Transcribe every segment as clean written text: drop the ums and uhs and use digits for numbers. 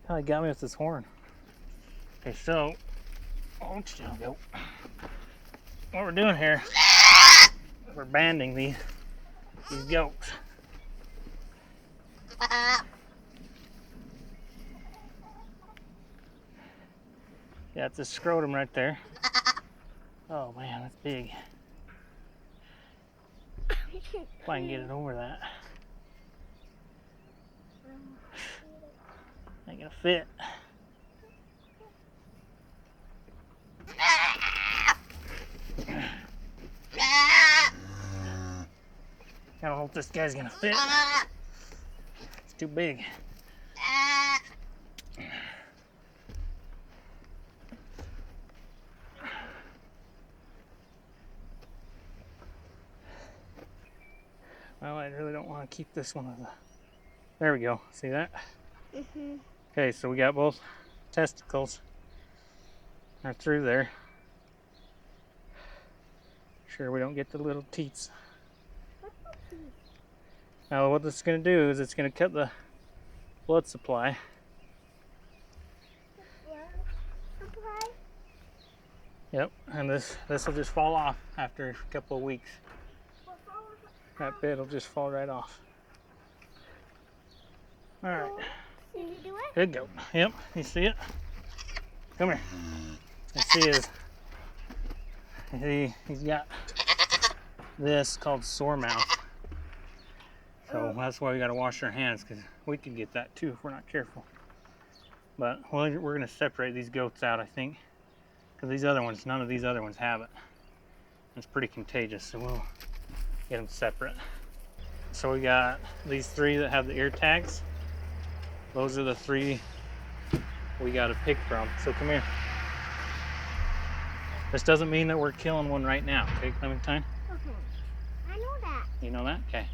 Oh, he got me with his horn. Okay, so, go. What we're doing here, we're banding these goats. Yeah, it's a scrotum right there. Oh man, that's big. If I can get it over that. Ain't gonna fit. I don't know if this guy's gonna fit. It's too big. Well, I really don't want to keep this one. There we go. See that? Mm-hmm. Okay, so we got both testicles. They're through there. Sure we don't get the little teats. Now what this is going to do is it's going to cut the blood supply. Yep, and this will just fall off after a couple of weeks. That bit will just fall right off. All right. Can you do it? Good goat. Yep, you see it? Come here. You see he's got this called sore mouth. So that's why we got to wash our hands, because we could get that too if we're not careful. But we're going to separate these goats out, I think, because none of these other ones have it. It's pretty contagious, so we'll get them separate. So we got these 3 that have the ear tags. Those are the 3 we got to pick from. So come here. This doesn't mean that we're killing one right now, okay, Clementine? I know that. You know that? Okay.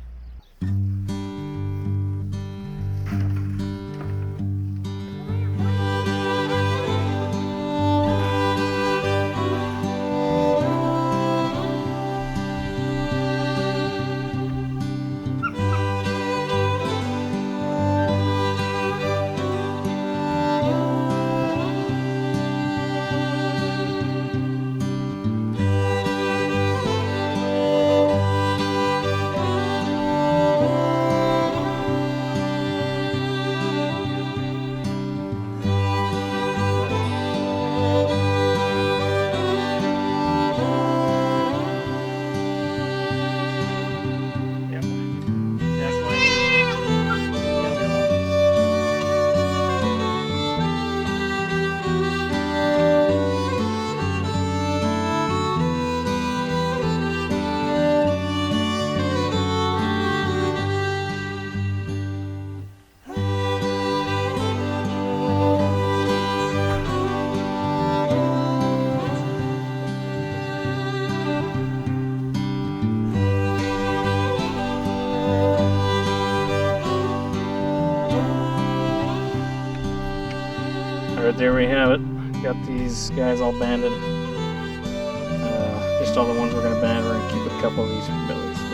Alright, there we have it. Got these guys all banded. Just all the ones we're going to band. We're going to keep a couple of these for Billy. So we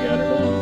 got her done.